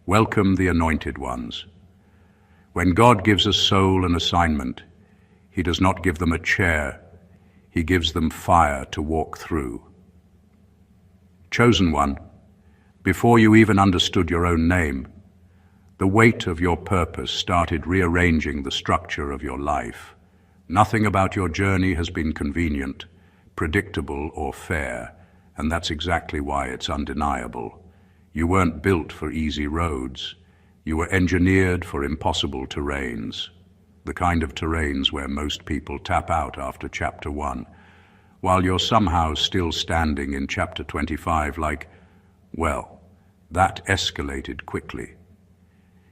Welcome the anointed ones. When God gives a soul an assignment, He does not give them a chair, He gives them fire to walk through. Chosen one, before you even understood your own name, the weight of your purpose started rearranging the structure of your life. Nothing about your journey has been convenient, predictable, or fair, and that's exactly why it's undeniable. You weren't built for easy roads. You were engineered for impossible terrains, the kind of terrains where most people tap out after chapter 1, while you're somehow still standing in chapter 25 like, well, that escalated quickly.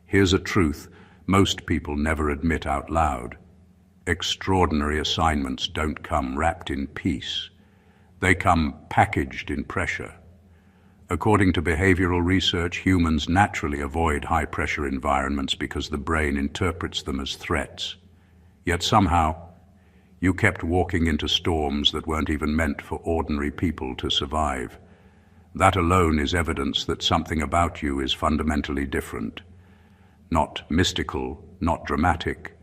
Here's a truth most people never admit out loud. Extraordinary assignments don't come wrapped in peace. They come packaged in pressure. According to behavioral research, humans naturally avoid high-pressure environments because the brain interprets them as threats. Yet somehow, you kept walking into storms that weren't even meant for ordinary people to survive. That alone is evidence that something about you is fundamentally different. Not mystical, not dramatic,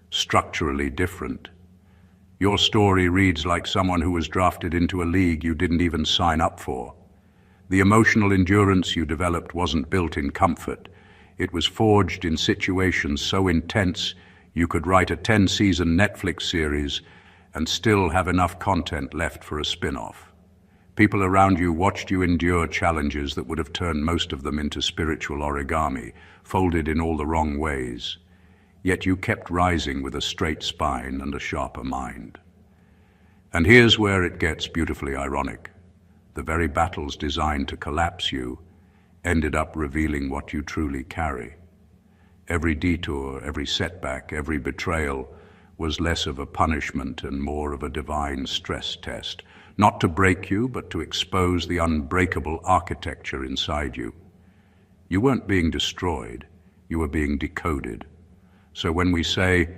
structurally different. Your story reads like someone who was drafted into a league you didn't even sign up for. The emotional endurance you developed wasn't built in comfort. It was forged in situations so intense you could write a 10-season Netflix series and still have enough content left for a spin-off. People around you watched you endure challenges that would have turned most of them into spiritual origami, folded in all the wrong ways. Yet you kept rising with a straight spine and a sharper mind. And here's where it gets beautifully ironic. The very battles designed to collapse you ended up revealing what you truly carry. Every detour, every setback, every betrayal was less of a punishment and more of a divine stress test, not to break you, but to expose the unbreakable architecture inside you. You weren't being destroyed, you were being decoded. So when we say,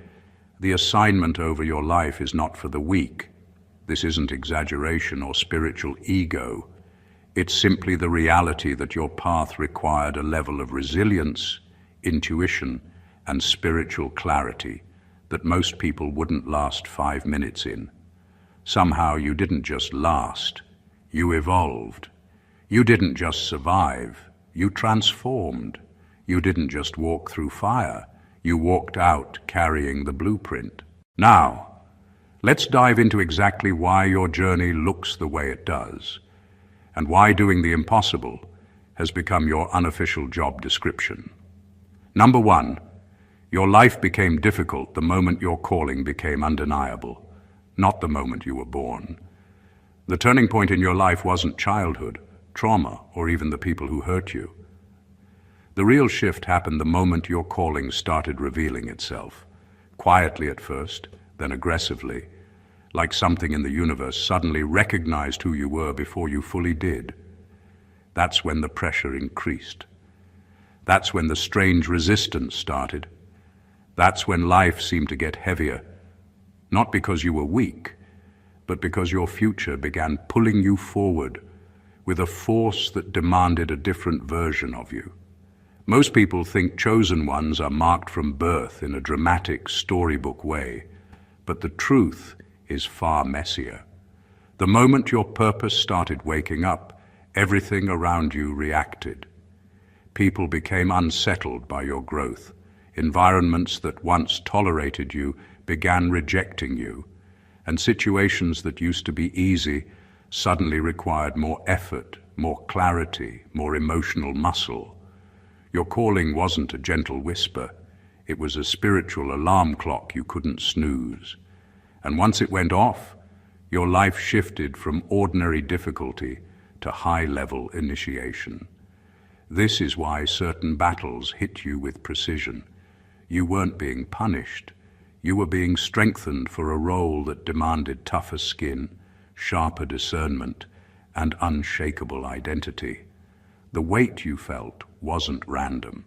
the assignment over your life is not for the weak, this isn't exaggeration or spiritual ego. It's simply the reality that your path required a level of resilience, intuition, and spiritual clarity that most people wouldn't last 5 minutes in. Somehow you didn't just last, you evolved. You didn't just survive, you transformed. You didn't just walk through fire, you walked out carrying the blueprint. Now, let's dive into exactly why your journey looks the way it does, and why doing the impossible has become your unofficial job description. Number 1, your life became difficult the moment your calling became undeniable, not the moment you were born. The turning point in your life wasn't childhood, trauma, or even the people who hurt you. The real shift happened the moment your calling started revealing itself, quietly at first, then aggressively, like something in the universe suddenly recognized who you were before you fully did. That's when the pressure increased. That's when the strange resistance started. That's when life seemed to get heavier, not because you were weak, but because your future began pulling you forward with a force that demanded a different version of you. Most people think chosen ones are marked from birth in a dramatic storybook way, but the truth is far messier. The moment your purpose started waking up, everything around you reacted. People became unsettled by your growth. Environments that once tolerated you began rejecting you, and situations that used to be easy suddenly required more effort, more clarity, more emotional muscle. Your calling wasn't a gentle whisper. It was a spiritual alarm clock you couldn't snooze. And once it went off, your life shifted from ordinary difficulty to high-level initiation. This is why certain battles hit you with precision. You weren't being punished. You were being strengthened for a role that demanded tougher skin, sharper discernment, and unshakable identity. The weight you felt wasn't random.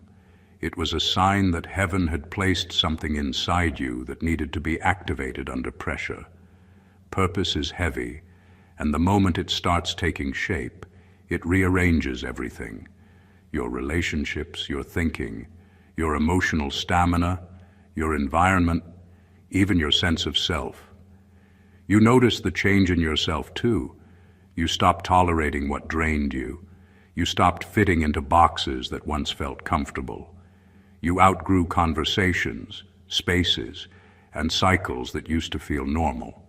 It was a sign that heaven had placed something inside you that needed to be activated under pressure. Purpose is heavy, and the moment it starts taking shape, it rearranges everything. your relationships, your thinking, your emotional stamina, your environment, even your sense of self. You notice the change in yourself too. You stopped tolerating what drained you. You stopped fitting into boxes that once felt comfortable. You outgrew conversations, spaces, and cycles that used to feel normal.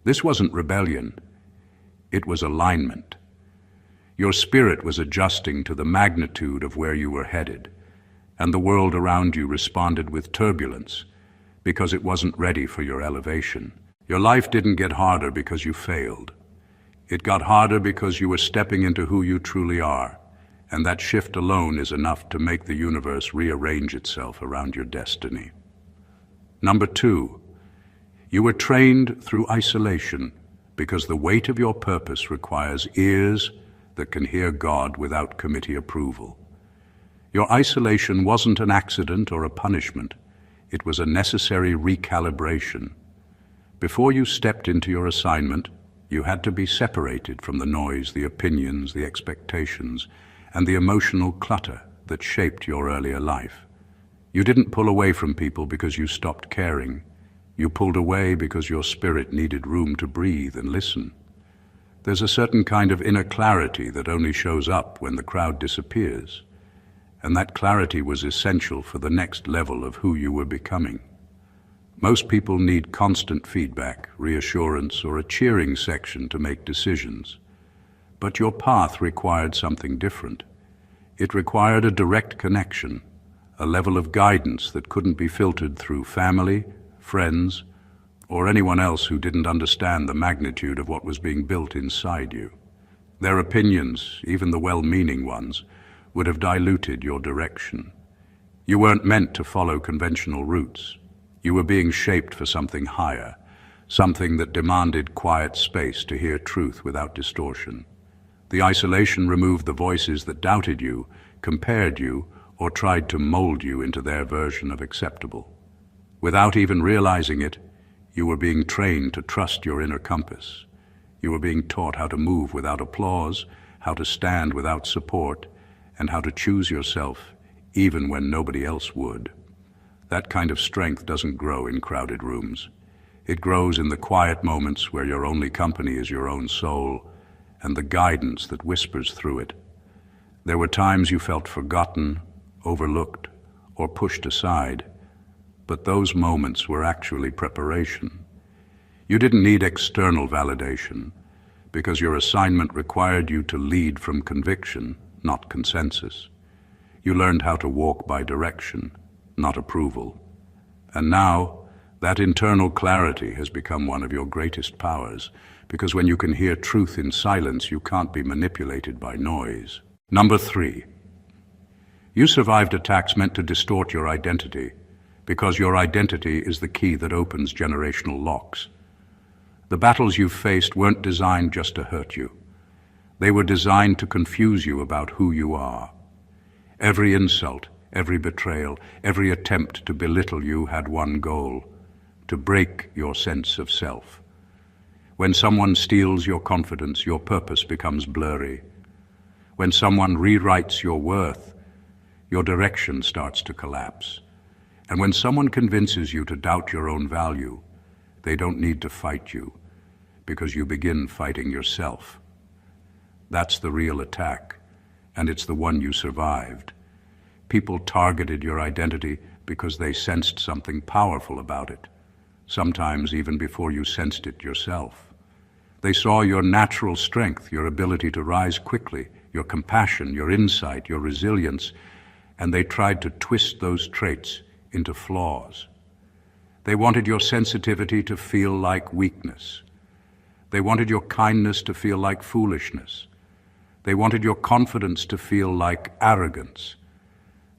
This wasn't rebellion. It was alignment. Your spirit was adjusting to the magnitude of where you were headed, and the world around you responded with turbulence because it wasn't ready for your elevation. Your life didn't get harder because you failed. It got harder because you were stepping into who you truly are, and that shift alone is enough to make the universe rearrange itself around your destiny. Number 2, you were trained through isolation because the weight of your purpose requires ears that can hear God without committee approval. Your isolation wasn't an accident or a punishment. It was a necessary recalibration. Before you stepped into your assignment, you had to be separated from the noise, the opinions, the expectations, and the emotional clutter that shaped your earlier life. You didn't pull away from people because you stopped caring. You pulled away because your spirit needed room to breathe and listen. There's a certain kind of inner clarity that only shows up when the crowd disappears, and that clarity was essential for the next level of who you were becoming. Most people need constant feedback, reassurance, or a cheering section to make decisions. But your path required something different. It required a direct connection, a level of guidance that couldn't be filtered through family, friends, or anyone else who didn't understand the magnitude of what was being built inside you. Their opinions, even the well-meaning ones, would have diluted your direction. You weren't meant to follow conventional routes. You were being shaped for something higher, something that demanded quiet space to hear truth without distortion. The isolation removed the voices that doubted you, compared you, or tried to mold you into their version of acceptable. Without even realizing it, you were being trained to trust your inner compass. You were being taught how to move without applause, how to stand without support, and how to choose yourself even when nobody else would. That kind of strength doesn't grow in crowded rooms. It grows in the quiet moments where your only company is your own soul and the guidance that whispers through it. There were times you felt forgotten, overlooked, or pushed aside, but those moments were actually preparation. You didn't need external validation because your assignment required you to lead from conviction, not consensus. You learned how to walk by direction, not approval. And now, that internal clarity has become one of your greatest powers, because when you can hear truth in silence, you can't be manipulated by noise. Number 3, you survived attacks meant to distort your identity, because your identity is the key that opens generational locks. The battles you've faced weren't designed just to hurt you. They were designed to confuse you about who you are. Every insult, every betrayal, every attempt to belittle you had one goal: to break your sense of self. When someone steals your confidence, your purpose becomes blurry. When someone rewrites your worth, your direction starts to collapse. And when someone convinces you to doubt your own value, they don't need to fight you, because you begin fighting yourself. That's the real attack, and it's the one you survived. People targeted your identity because they sensed something powerful about it, sometimes even before you sensed it yourself. They saw your natural strength, your ability to rise quickly, your compassion, your insight, your resilience, and they tried to twist those traits into flaws. They wanted your sensitivity to feel like weakness. They wanted your kindness to feel like foolishness. They wanted your confidence to feel like arrogance.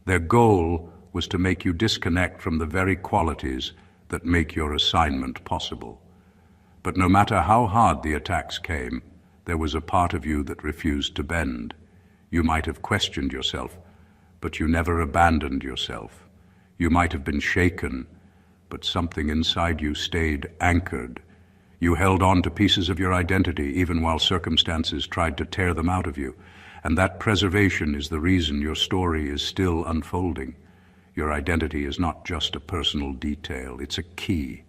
Their goal was to make you disconnect from the very qualities that make your assignment possible. But no matter how hard the attacks came, there was a part of you that refused to bend. You might have questioned yourself, but you never abandoned yourself. You might have been shaken, but something inside you stayed anchored. You held on to pieces of your identity even while circumstances tried to tear them out of you. And that preservation is the reason your story is still unfolding. Your identity is not just a personal detail, it's a key.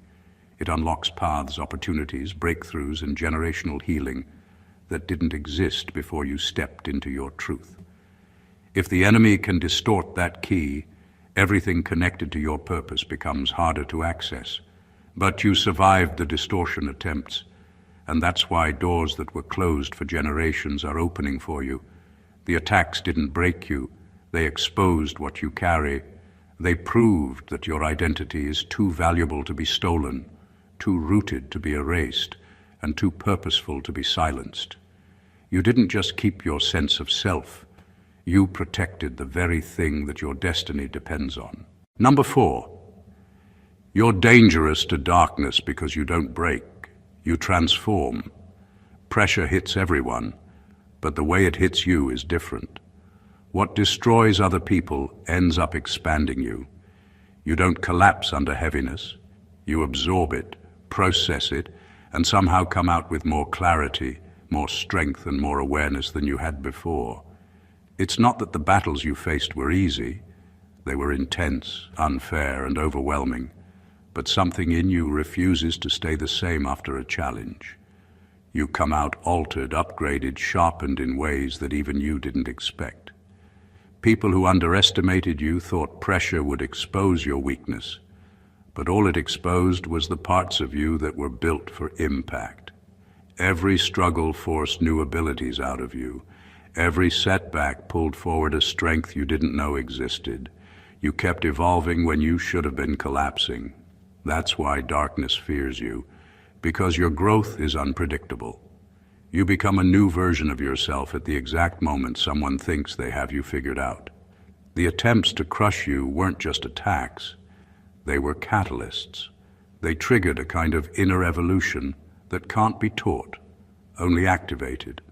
It unlocks paths, opportunities, breakthroughs, and generational healing that didn't exist before you stepped into your truth. If the enemy can distort that key, everything connected to your purpose becomes harder to access. But you survived the distortion attempts, and that's why doors that were closed for generations are opening for you. The attacks didn't break you, they exposed what you carry. They proved that your identity is too valuable to be stolen, too rooted to be erased, and too purposeful to be silenced. You didn't just keep your sense of self, you protected the very thing that your destiny depends on. Number 4, you're dangerous to darkness because you don't break, you transform. Pressure hits everyone, but the way it hits you is different. What destroys other people ends up expanding you. You don't collapse under heaviness, you absorb it, process it, and somehow come out with more clarity, more strength, and more awareness than you had before. It's not that the battles you faced were easy. They were intense, unfair, and overwhelming. But something in you refuses to stay the same after a challenge. You come out altered, upgraded, sharpened in ways that even you didn't expect. People who underestimated you thought pressure would expose your weakness, but all it exposed was the parts of you that were built for impact. Every struggle forced new abilities out of you. Every setback pulled forward a strength you didn't know existed. You kept evolving when you should have been collapsing. That's why darkness fears you, because your growth is unpredictable. You become a new version of yourself at the exact moment someone thinks they have you figured out. The attempts to crush you weren't just attacks, they were catalysts. They triggered a kind of inner evolution that can't be taught, only activated.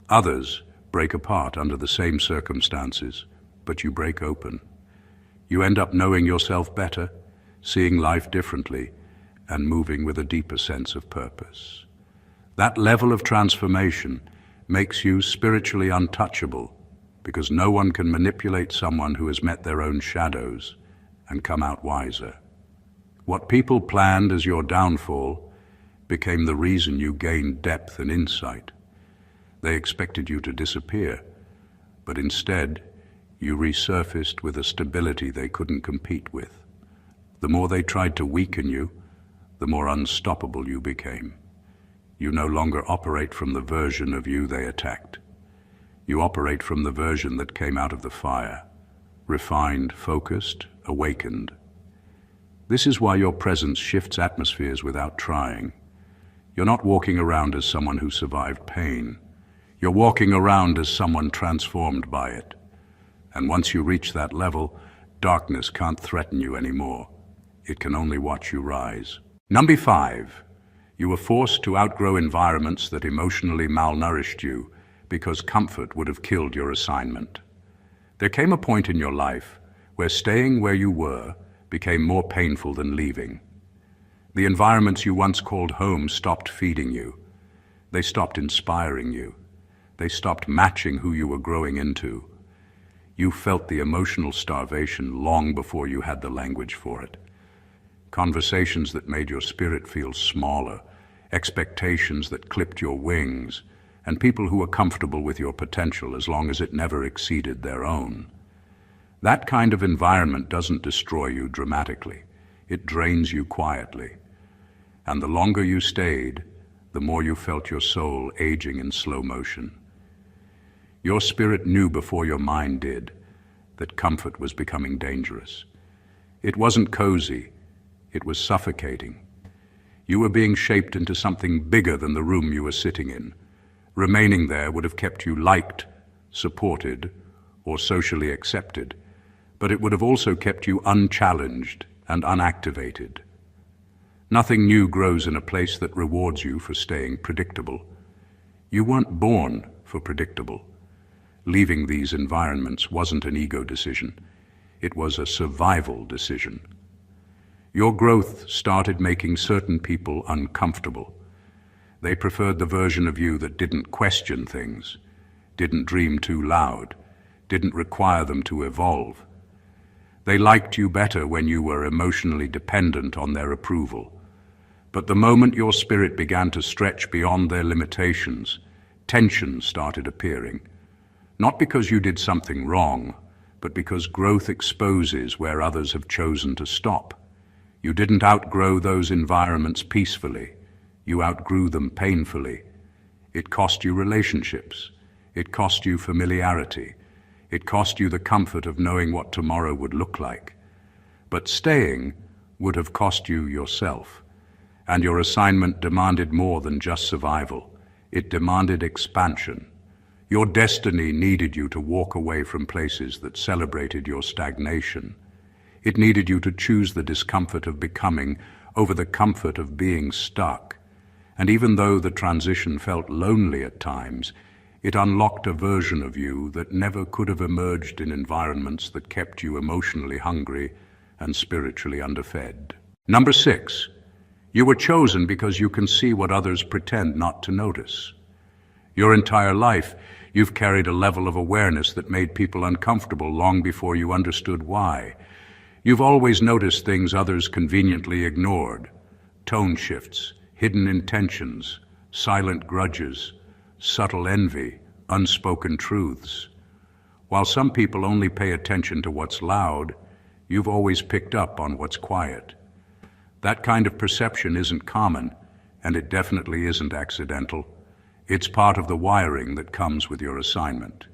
Others break apart under the same circumstances, but you break open. You end up knowing yourself better, seeing life differently, and moving with a deeper sense of purpose. That level of transformation makes you spiritually untouchable, because no one can manipulate someone who has met their own shadows and come out wiser. What people planned as your downfall became the reason you gained depth and insight. They expected you to disappear, but instead, you resurfaced with a stability they couldn't compete with. The more they tried to weaken you, the more unstoppable you became. You no longer operate from the version of you they attacked. You operate from the version that came out of the fire, refined, focused, awakened. This is why your presence shifts atmospheres without trying. You're not walking around as someone who survived pain. You're walking around as someone transformed by it. And once you reach that level, darkness can't threaten you anymore. It can only watch you rise. Number 5, you were forced to outgrow environments that emotionally malnourished you because comfort would have killed your assignment. There came a point in your life where staying where you were became more painful than leaving. The environments you once called home stopped feeding you. They stopped inspiring you. They stopped matching who you were growing into. You felt the emotional starvation long before you had the language for it. Conversations that made your spirit feel smaller, expectations that clipped your wings, and people who were comfortable with your potential as long as it never exceeded their own. That kind of environment doesn't destroy you dramatically. It drains you quietly. And the longer you stayed, the more you felt your soul aging in slow motion. Your spirit knew before your mind did that comfort was becoming dangerous. It wasn't cozy, it was suffocating. You were being shaped into something bigger than the room you were sitting in. Remaining there would have kept you liked, supported, or socially accepted, but it would have also kept you unchallenged and unactivated. Nothing new grows in a place that rewards you for staying predictable. You weren't born for predictable. Leaving these environments wasn't an ego decision. It was a survival decision. Your growth started making certain people uncomfortable. They preferred the version of you that didn't question things, didn't dream too loud, didn't require them to evolve. They liked you better when you were emotionally dependent on their approval. But the moment your spirit began to stretch beyond their limitations, tension started appearing. Not because you did something wrong, but because growth exposes where others have chosen to stop. You didn't outgrow those environments peacefully. You outgrew them painfully. It cost you relationships. It cost you familiarity. It cost you the comfort of knowing what tomorrow would look like. But staying would have cost you yourself. And your assignment demanded more than just survival. It demanded expansion. Your destiny needed you to walk away from places that celebrated your stagnation. It needed you to choose the discomfort of becoming over the comfort of being stuck. And even though the transition felt lonely at times, it unlocked a version of you that never could have emerged in environments that kept you emotionally hungry and spiritually underfed. Number 6, you were chosen because you can see what others pretend not to notice. Your entire life, you've carried a level of awareness that made people uncomfortable long before you understood why. You've always noticed things others conveniently ignored: tone shifts, hidden intentions, silent grudges, subtle envy, unspoken truths. While some people only pay attention to what's loud, you've always picked up on what's quiet. That kind of perception isn't common, and it definitely isn't accidental. It's part of the wiring that comes with your assignment.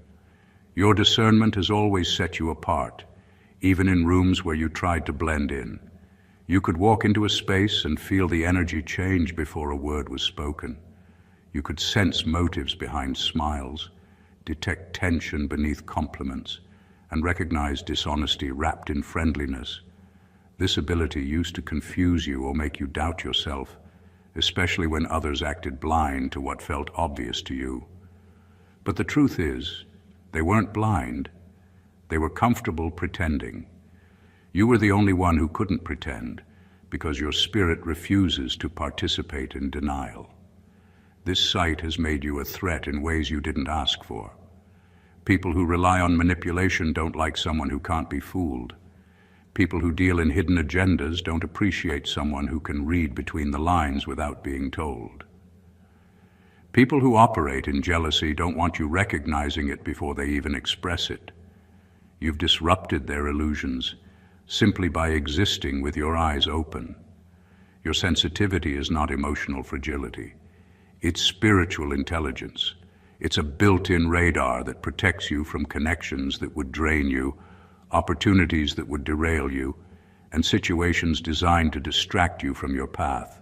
Your discernment has always set you apart, even in rooms where you tried to blend in. You could walk into a space and feel the energy change before a word was spoken. You could sense motives behind smiles, detect tension beneath compliments, and recognize dishonesty wrapped in friendliness. This ability used to confuse you or make you doubt yourself, especially when others acted blind to what felt obvious to you. But the truth is, they weren't blind. They were comfortable pretending. You were the only one who couldn't pretend, because your spirit refuses to participate in denial. This sight has made you a threat in ways you didn't ask for. People who rely on manipulation don't like someone who can't be fooled. People who deal in hidden agendas don't appreciate someone who can read between the lines without being told. People who operate in jealousy don't want you recognizing it before they even express it. You've disrupted their illusions simply by existing with your eyes open. Your sensitivity is not emotional fragility. It's spiritual intelligence. It's a built-in radar that protects you from connections that would drain you, opportunities that would derail you, and situations designed to distract you from your path.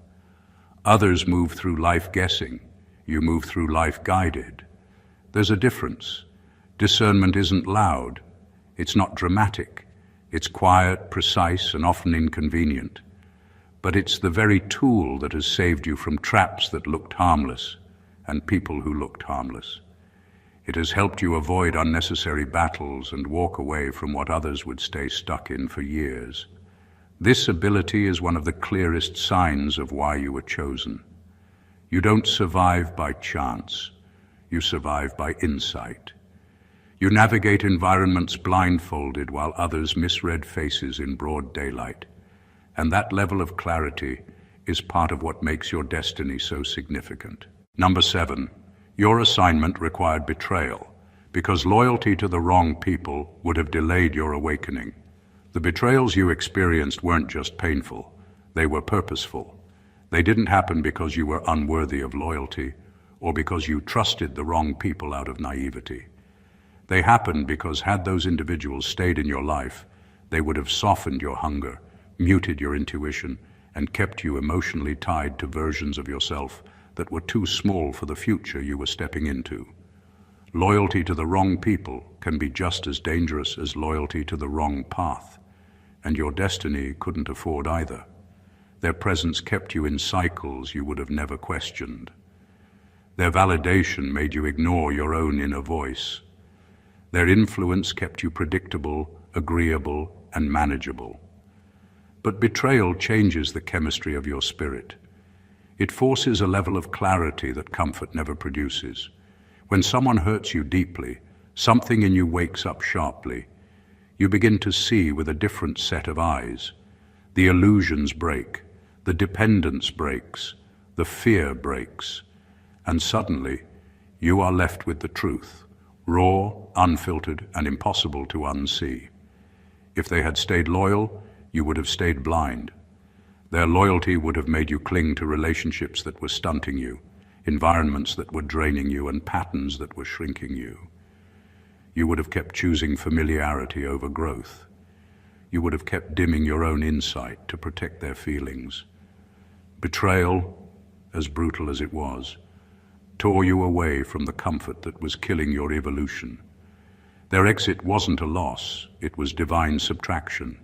Others move through life guessing. You move through life guided. There's a difference. Discernment isn't loud. It's not dramatic. It's quiet, precise, and often inconvenient. But it's the very tool that has saved you from traps that looked harmless and people who looked harmless. It has helped you avoid unnecessary battles and walk away from what others would stay stuck in for years. This ability is one of the clearest signs of why you were chosen. You don't survive by chance. You survive by insight. You navigate environments blindfolded while others misread faces in broad daylight. And that level of clarity is part of what makes your destiny so significant. Number 7, your assignment required betrayal, because loyalty to the wrong people would have delayed your awakening. The betrayals you experienced weren't just painful, they were purposeful. They didn't happen because you were unworthy of loyalty or because you trusted the wrong people out of naivety. They happened because had those individuals stayed in your life, they would have softened your hunger, muted your intuition, and kept you emotionally tied to versions of yourself that were too small for the future you were stepping into. Loyalty to the wrong people can be just as dangerous as loyalty to the wrong path, and your destiny couldn't afford either. Their presence kept you in cycles you would have never questioned. Their validation made you ignore your own inner voice. Their influence kept you predictable, agreeable, and manageable. But betrayal changes the chemistry of your spirit. It forces a level of clarity that comfort never produces. When someone hurts you deeply, something in you wakes up sharply. You begin to see with a different set of eyes. The illusions break, the dependence breaks, the fear breaks, and suddenly you are left with the truth, raw, unfiltered, and impossible to unsee. If they had stayed loyal, you would have stayed blind. Their loyalty would have made you cling to relationships that were stunting you, environments that were draining you, and patterns that were shrinking you. You would have kept choosing familiarity over growth. You would have kept dimming your own insight to protect their feelings. Betrayal, as brutal as it was, tore you away from the comfort that was killing your evolution. Their exit wasn't a loss, it was divine subtraction.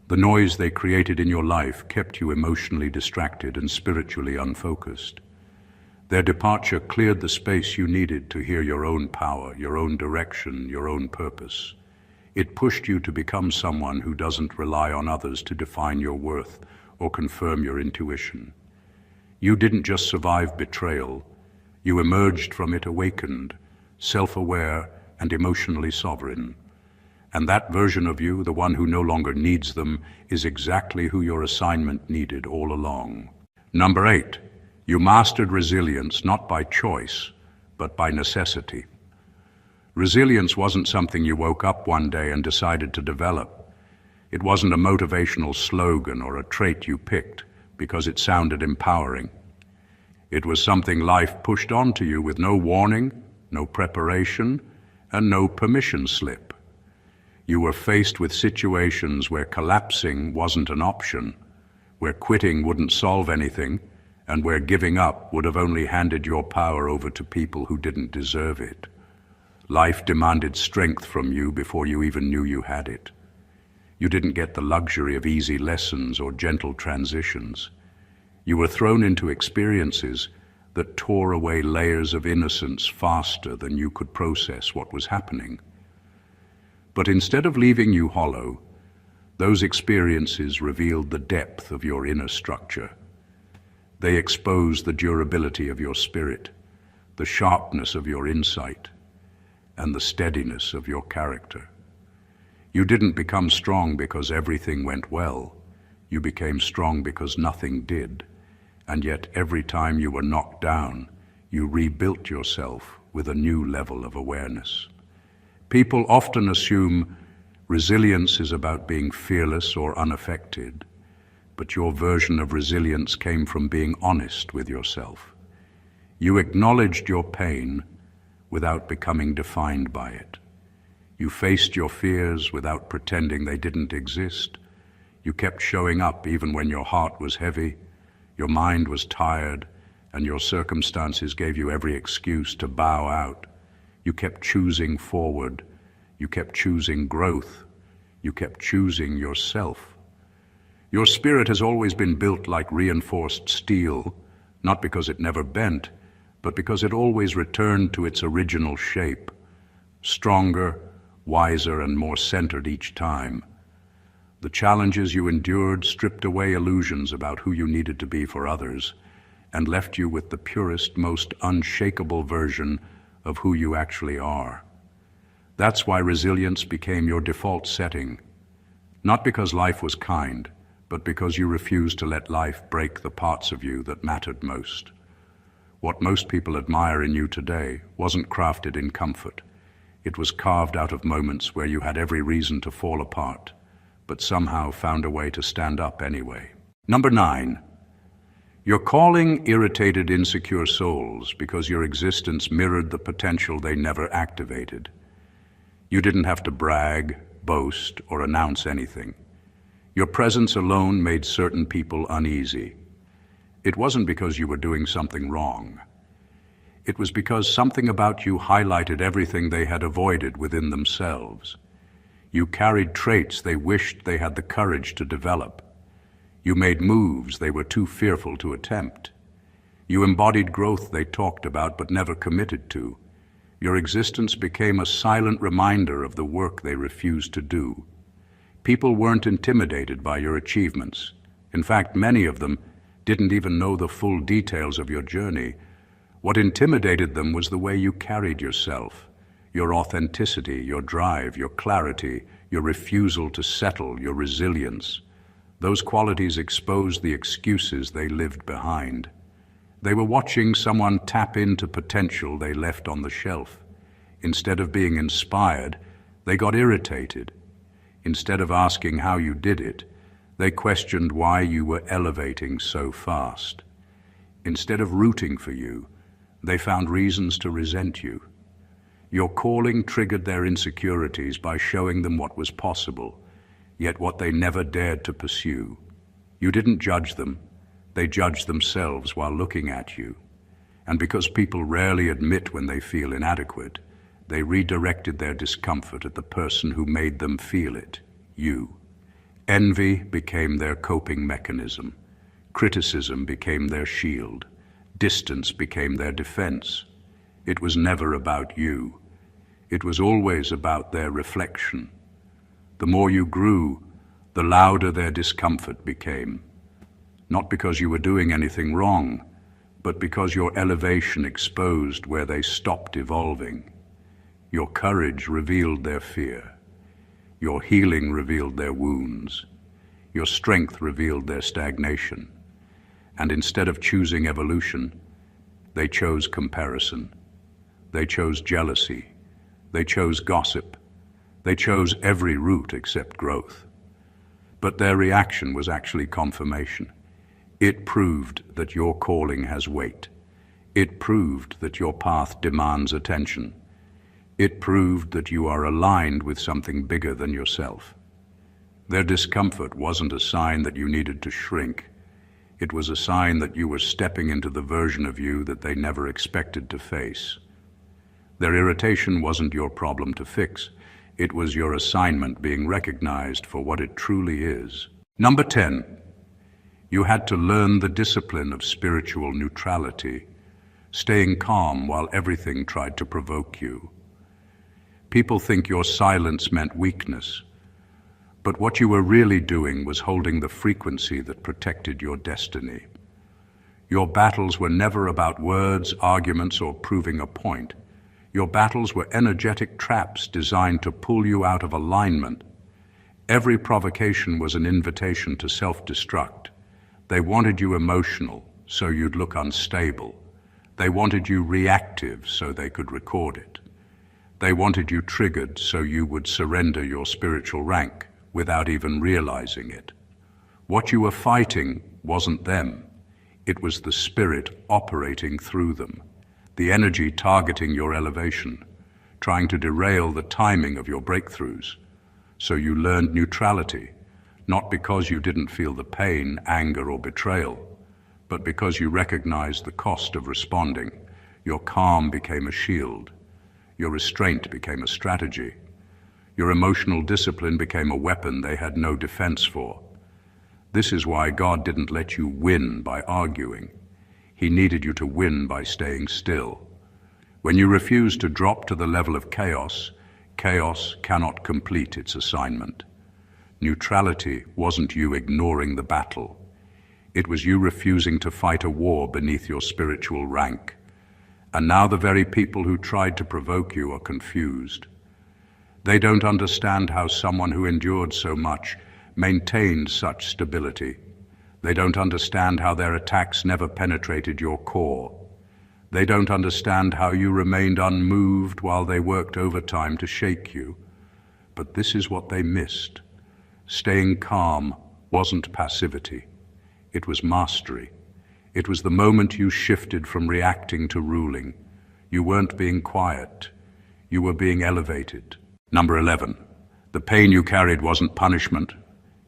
The noise they created in your life kept you emotionally distracted and spiritually unfocused. Their departure cleared the space you needed to hear your own power, your own direction, your own purpose. It pushed you to become someone who doesn't rely on others to define your worth or confirm your intuition. You didn't just survive betrayal, you emerged from it awakened, self-aware, and emotionally sovereign. And that version of you, the one who no longer needs them, is exactly who your assignment needed all along. Number 8, you mastered resilience not by choice, but by necessity. Resilience wasn't something you woke up one day and decided to develop. It wasn't a motivational slogan or a trait you picked because it sounded empowering. It was something life pushed onto you with no warning, no preparation, and no permission slip. You were faced with situations where collapsing wasn't an option, where quitting wouldn't solve anything, and where giving up would have only handed your power over to people who didn't deserve it. Life demanded strength from you before you even knew you had it. You didn't get the luxury of easy lessons or gentle transitions. You were thrown into experiences that tore away layers of innocence faster than you could process what was happening. But instead of leaving you hollow, those experiences revealed the depth of your inner structure. They exposed the durability of your spirit, the sharpness of your insight, and the steadiness of your character. You didn't become strong because everything went well. You became strong because nothing did. And yet every time you were knocked down, you rebuilt yourself with a new level of awareness. People often assume resilience is about being fearless or unaffected, but your version of resilience came from being honest with yourself. You acknowledged your pain without becoming defined by it. You faced your fears without pretending they didn't exist. You kept showing up even when your heart was heavy, your mind was tired, and your circumstances gave you every excuse to bow out. You kept choosing forward. You kept choosing growth. You kept choosing yourself. Your spirit has always been built like reinforced steel, not because it never bent, but because it always returned to its original shape, stronger, wiser, and more centered each time. The challenges you endured stripped away illusions about who you needed to be for others and left you with the purest, most unshakable version of who you actually are. That's why resilience became your default setting, not because life was kind, but because you refused to let life break the parts of you that mattered most. What most people admire in you today wasn't crafted in comfort. It was carved out of moments where you had every reason to fall apart, but somehow found a way to stand up anyway. Number 9, your calling irritated insecure souls because your existence mirrored the potential they never activated. You didn't have to brag, boast, or announce anything. Your presence alone made certain people uneasy. It wasn't because you were doing something wrong. It was because something about you highlighted everything they had avoided within themselves. You carried traits they wished they had the courage to develop. You made moves they were too fearful to attempt. You embodied growth they talked about but never committed to. Your existence became a silent reminder of the work they refused to do. People weren't intimidated by your achievements. In fact, many of them didn't even know the full details of your journey. What intimidated them was the way you carried yourself, your authenticity, your drive, your clarity, your refusal to settle, your resilience. Those qualities exposed the excuses they lived behind. They were watching someone tap into potential they left on the shelf. Instead of being inspired, they got irritated. Instead of asking how you did it, they questioned why you were elevating so fast. Instead of rooting for you, they found reasons to resent you. Your calling triggered their insecurities by showing them what was possible, yet what they never dared to pursue. You didn't judge them, they judged themselves while looking at you. And because people rarely admit when they feel inadequate, they redirected their discomfort at the person who made them feel it, you. Envy became their coping mechanism. Criticism became their shield. Distance became their defense. It was never about you. It was always about their reflection. The more you grew, the louder their discomfort became. Not because you were doing anything wrong, but because your elevation exposed where they stopped evolving. Your courage revealed their fear. Your healing revealed their wounds. Your strength revealed their stagnation. And instead of choosing evolution, they chose comparison. They chose jealousy. They chose gossip. They chose every route except growth. But their reaction was actually confirmation. It proved that your calling has weight. It proved that your path demands attention. It proved that you are aligned with something bigger than yourself. Their discomfort wasn't a sign that you needed to shrink. It was a sign that you were stepping into the version of you that they never expected to face. Their irritation wasn't your problem to fix. It was your assignment being recognized for what it truly is. Number 10, you had to learn the discipline of spiritual neutrality, staying calm while everything tried to provoke you. People think your silence meant weakness, but what you were really doing was holding the frequency that protected your destiny. Your battles were never about words, arguments, or proving a point. Your battles were energetic traps designed to pull you out of alignment. Every provocation was an invitation to self-destruct. They wanted you emotional, so you'd look unstable. They wanted you reactive, so they could record it. They wanted you triggered, so you would surrender your spiritual rank without even realizing it. What you were fighting wasn't them. It was the spirit operating through them, the energy targeting your elevation, trying to derail the timing of your breakthroughs. So you learned neutrality, not because you didn't feel the pain, anger, or betrayal, but because you recognized the cost of responding. Your calm became a shield. Your restraint became a strategy. Your emotional discipline became a weapon they had no defense for. This is why God didn't let you win by arguing. He needed you to win by staying still. When you refuse to drop to the level of chaos, chaos cannot complete its assignment. Neutrality wasn't you ignoring the battle. It was you refusing to fight a war beneath your spiritual rank. And now the very people who tried to provoke you are confused. They don't understand how someone who endured so much maintained such stability. They don't understand how their attacks never penetrated your core. They don't understand how you remained unmoved while they worked overtime to shake you. But this is what they missed. Staying calm wasn't passivity. It was mastery. It was the moment you shifted from reacting to ruling. You weren't being quiet. You were being elevated. Number 11, the pain you carried wasn't punishment.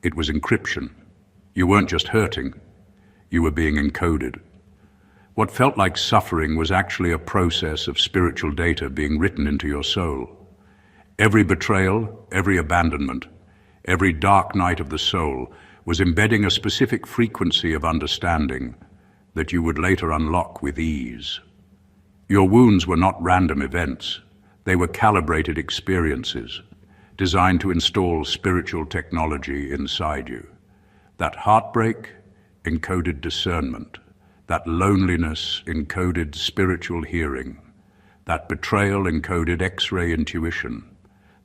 It was encryption. You weren't just hurting. You were being encoded. What felt like suffering was actually a process of spiritual data being written into your soul. Every betrayal, every abandonment, every dark night of the soul was embedding a specific frequency of understanding that you would later unlock with ease. Your wounds were not random events. They were calibrated experiences designed to install spiritual technology inside you. That heartbreak encoded discernment. That loneliness encoded spiritual hearing. That betrayal encoded X-ray intuition.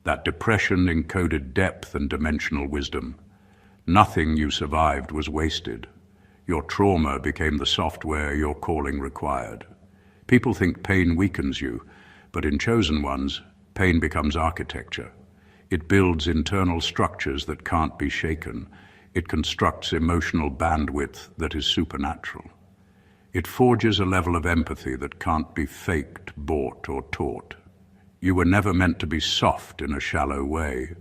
That depression encoded depth and dimensional wisdom. Nothing you survived was wasted. Your trauma became the software your calling required. People think pain weakens you, but in chosen ones, pain becomes architecture. It builds internal structures that can't be shaken. It constructs emotional bandwidth that is supernatural. It forges a level of empathy that can't be faked, bought, or taught. You were never meant to be soft in a shallow way.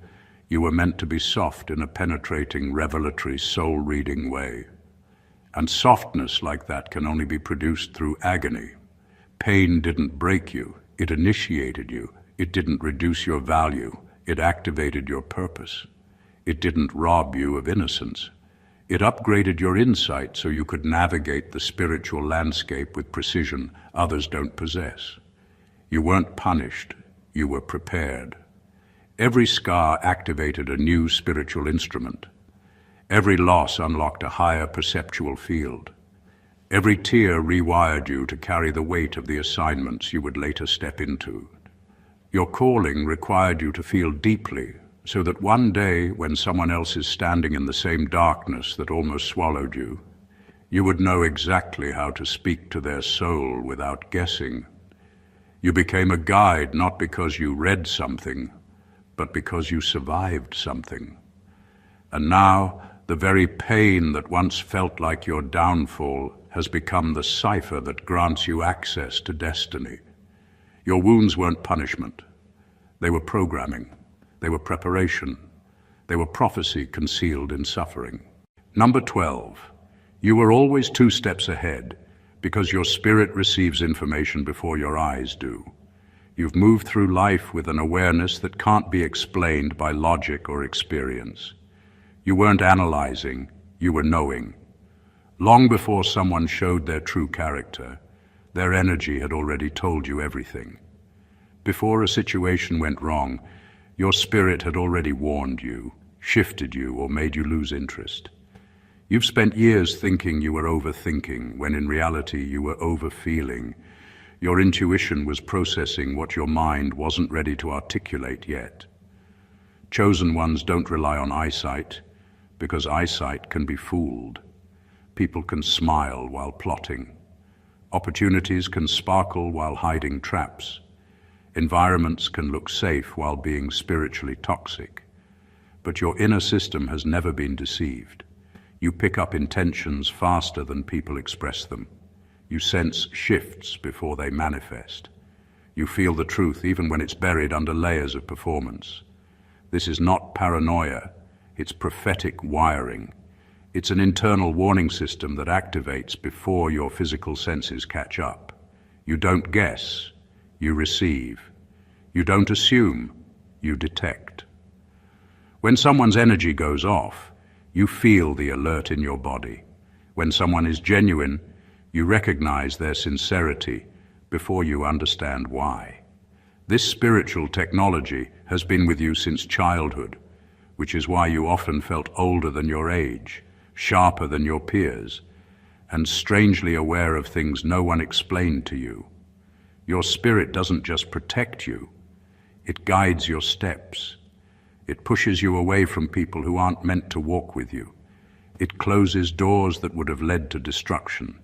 You were meant to be soft in a penetrating, revelatory, soul-reading way. And softness like that can only be produced through agony. Pain didn't break you, it initiated you. It didn't reduce your value, it activated your purpose. It didn't rob you of innocence. It upgraded your insight so you could navigate the spiritual landscape with precision others don't possess. You weren't punished, you were prepared. Every scar activated a new spiritual instrument. Every loss unlocked a higher perceptual field. Every tear rewired you to carry the weight of the assignments you would later step into. Your calling required you to feel deeply, so that one day, when someone else is standing in the same darkness that almost swallowed you, you would know exactly how to speak to their soul without guessing. You became a guide not because you read something, but because you survived something. And now, the very pain that once felt like your downfall has become the cipher that grants you access to destiny. Your wounds weren't punishment. They were programming. They were preparation. They were prophecy concealed in suffering. Number 12. You were always 2 steps ahead because your spirit receives information before your eyes do. You've moved through life with an awareness that can't be explained by logic or experience. You weren't analyzing, you were knowing. Long before someone showed their true character, their energy had already told you everything. Before a situation went wrong, your spirit had already warned you, shifted you, or made you lose interest. You've spent years thinking you were overthinking, when in reality you were overfeeling. Your intuition was processing what your mind wasn't ready to articulate yet. Chosen ones don't rely on eyesight, because eyesight can be fooled. People can smile while plotting. Opportunities can sparkle while hiding traps. Environments can look safe while being spiritually toxic. But your inner system has never been deceived. You pick up intentions faster than people express them. You sense shifts before they manifest. You feel the truth even when it's buried under layers of performance. This is not paranoia. It's prophetic wiring. It's an internal warning system that activates before your physical senses catch up. You don't guess, you receive. You don't assume, you detect. When someone's energy goes off, you feel the alert in your body. When someone is genuine, you recognize their sincerity before you understand why. This spiritual technology has been with you since childhood, which is why you often felt older than your age, sharper than your peers, and strangely aware of things no one explained to you. Your spirit doesn't just protect you, it guides your steps. It pushes you away from people who aren't meant to walk with you. It closes doors that would have led to destruction.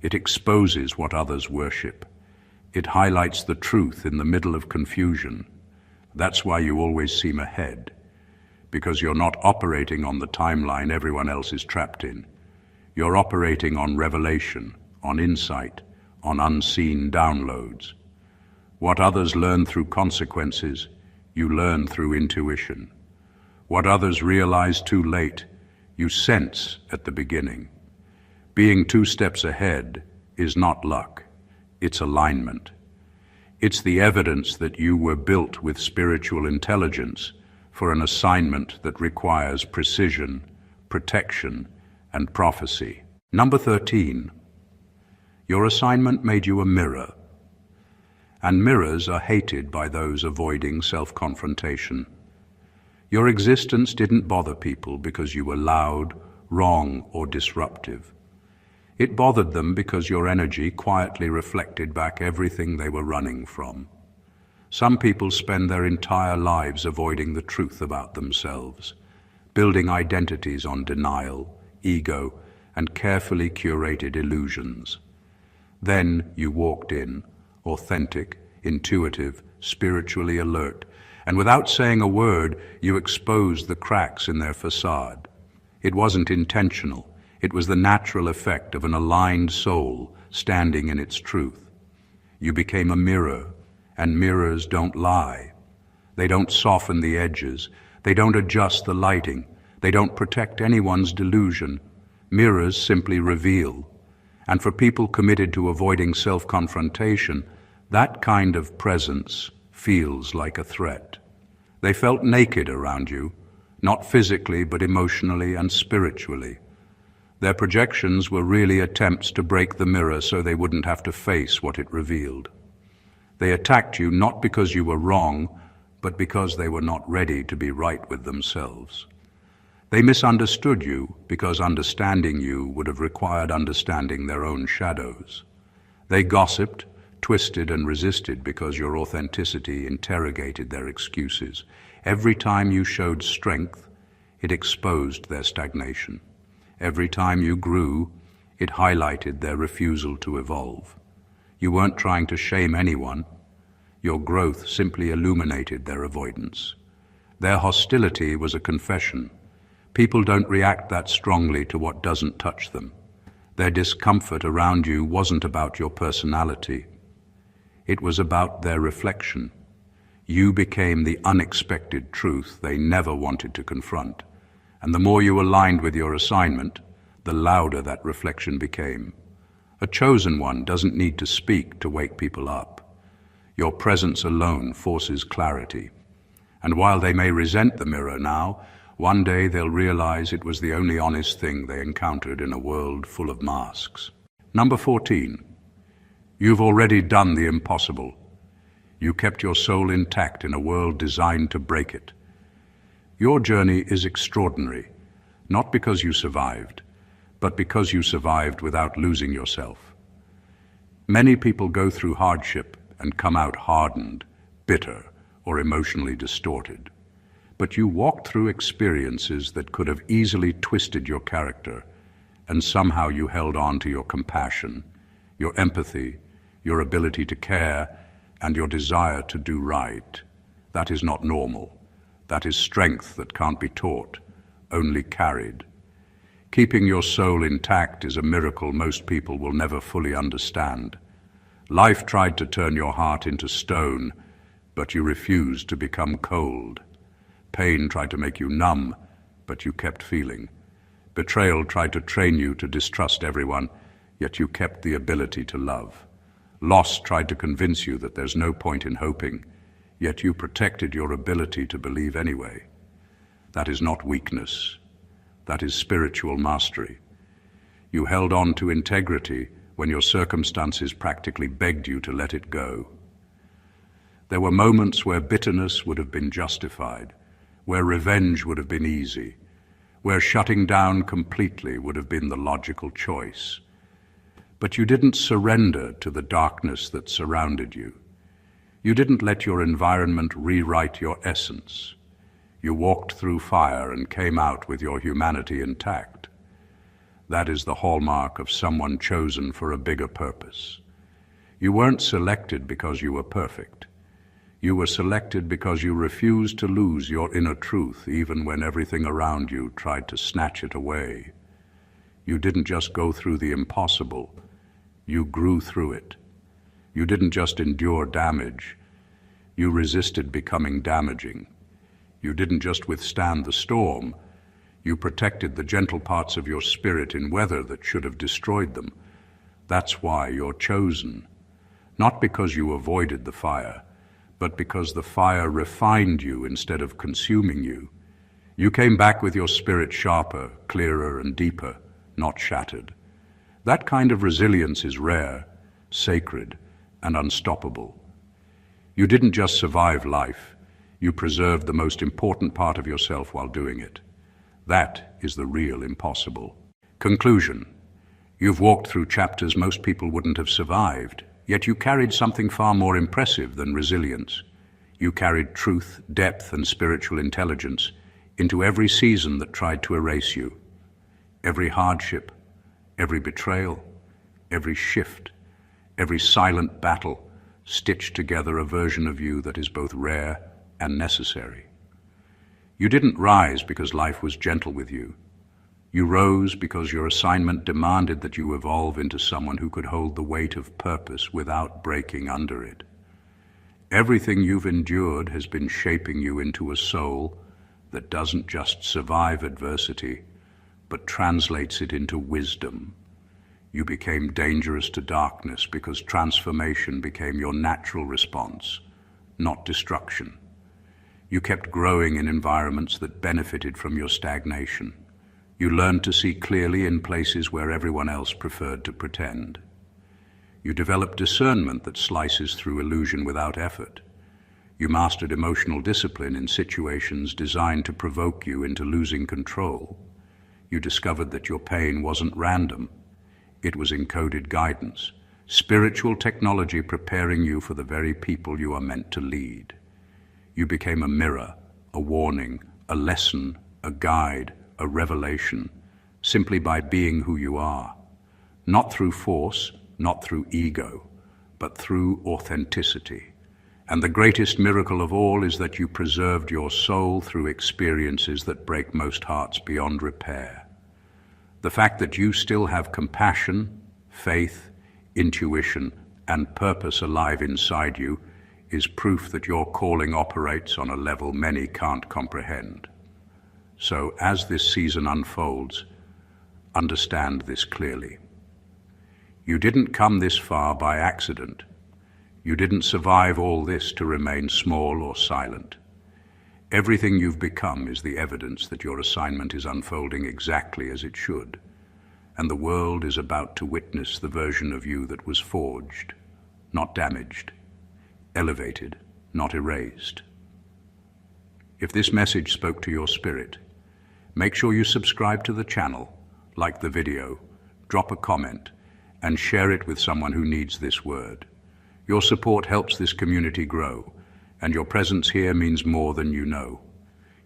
It exposes what others worship. It highlights the truth in the middle of confusion. That's why you always seem ahead, because you're not operating on the timeline everyone else is trapped in. You're operating on revelation, on insight, on unseen downloads. What others learn through consequences, you learn through intuition. What others realize too late, you sense at the beginning. Being 2 steps ahead is not luck, it's alignment. It's the evidence that you were built with spiritual intelligence for an assignment that requires precision, protection, and prophecy. Number 13. Your assignment made you a mirror, and mirrors are hated by those avoiding self-confrontation. Your existence didn't bother people because you were loud, wrong, or disruptive. It bothered them because your energy quietly reflected back everything they were running from. Some people spend their entire lives avoiding the truth about themselves, building identities on denial, ego, and carefully curated illusions. Then you walked in, authentic, intuitive, spiritually alert, and without saying a word, you exposed the cracks in their facade. It wasn't intentional. It was the natural effect of an aligned soul standing in its truth. You became a mirror, and mirrors don't lie. They don't soften the edges. They don't adjust the lighting. They don't protect anyone's delusion. Mirrors simply reveal. And for people committed to avoiding self-confrontation, that kind of presence feels like a threat. They felt naked around you, not physically but emotionally and spiritually. Their projections were really attempts to break the mirror so they wouldn't have to face what it revealed. They attacked you not because you were wrong, but because they were not ready to be right with themselves. They misunderstood you because understanding you would have required understanding their own shadows. They gossiped, twisted and resisted because your authenticity interrogated their excuses. Every time you showed strength, it exposed their stagnation. Every time you grew, it highlighted their refusal to evolve. You weren't trying to shame anyone. Your growth simply illuminated their avoidance. Their hostility was a confession. People don't react that strongly to what doesn't touch them. Their discomfort around you wasn't about your personality. It was about their reflection. You became the unexpected truth they never wanted to confront. And the more you aligned with your assignment, the louder that reflection became. A chosen one doesn't need to speak to wake people up. Your presence alone forces clarity. And while they may resent the mirror now, one day they'll realize it was the only honest thing they encountered in a world full of masks. Number 14. You've already done the impossible. You kept your soul intact in a world designed to break it. Your journey is extraordinary, not because you survived, but because you survived without losing yourself. Many people go through hardship and come out hardened, bitter, or emotionally distorted. But you walked through experiences that could have easily twisted your character, and somehow you held on to your compassion, your empathy, your ability to care, and your desire to do right. That is not normal. That is strength that can't be taught, only carried. Keeping your soul intact is a miracle most people will never fully understand. Life tried to turn your heart into stone, but you refused to become cold. Pain tried to make you numb, but you kept feeling. Betrayal tried to train you to distrust everyone, yet you kept the ability to love. Loss tried to convince you that there's no point in hoping, yet you protected your ability to believe anyway. That is not weakness. That is spiritual mastery. You held on to integrity when your circumstances practically begged you to let it go. There were moments where bitterness would have been justified, where revenge would have been easy, where shutting down completely would have been the logical choice. But you didn't surrender to the darkness that surrounded you. You didn't let your environment rewrite your essence. You walked through fire and came out with your humanity intact. That is the hallmark of someone chosen for a bigger purpose. You weren't selected because you were perfect. You were selected because you refused to lose your inner truth even when everything around you tried to snatch it away. You didn't just go through the impossible, you grew through it. You didn't just endure damage, you resisted becoming damaging. You didn't just withstand the storm, you protected the gentle parts of your spirit in weather that should have destroyed them. That's why you're chosen. Not because you avoided the fire, but because the fire refined you instead of consuming you. You came back with your spirit sharper, clearer, and deeper, not shattered. That kind of resilience is rare, sacred, and unstoppable. You didn't just survive life, you preserved the most important part of yourself while doing it. That is the real impossible. Conclusion. You've walked through chapters most people wouldn't have survived, yet you carried something far more impressive than resilience. You carried truth, depth, and spiritual intelligence into every season that tried to erase you. Every hardship, every betrayal, every shift, every silent battle stitched together a version of you that is both rare and necessary. You didn't rise because life was gentle with you. You rose because your assignment demanded that you evolve into someone who could hold the weight of purpose without breaking under it. Everything you've endured has been shaping you into a soul that doesn't just survive adversity, but translates it into wisdom. You became dangerous to darkness because transformation became your natural response, not destruction. You kept growing in environments that benefited from your stagnation. You learned to see clearly in places where everyone else preferred to pretend. You developed discernment that slices through illusion without effort. You mastered emotional discipline in situations designed to provoke you into losing control. You discovered that your pain wasn't random. It was encoded guidance, spiritual technology preparing you for the very people you are meant to lead. You became a mirror, a warning, a lesson, a guide, a revelation, simply by being who you are. Not through force, not through ego, but through authenticity. And the greatest miracle of all is that you preserved your soul through experiences that break most hearts beyond repair. The fact that you still have compassion, faith, intuition, and purpose alive inside you is proof that your calling operates on a level many can't comprehend. So, as this season unfolds, understand this clearly. You didn't come this far by accident. You didn't survive all this to remain small or silent. Everything you've become is the evidence that your assignment is unfolding exactly as it should, and the world is about to witness the version of you that was forged, not damaged, elevated, not erased. If this message spoke to your spirit, make sure you subscribe to the channel, like the video, drop a comment, and share it with someone who needs this word. Your support helps this community grow, and your presence here means more than you know.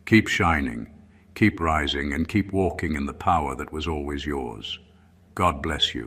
Keep shining, keep rising, and keep walking in the power that was always yours. God bless you.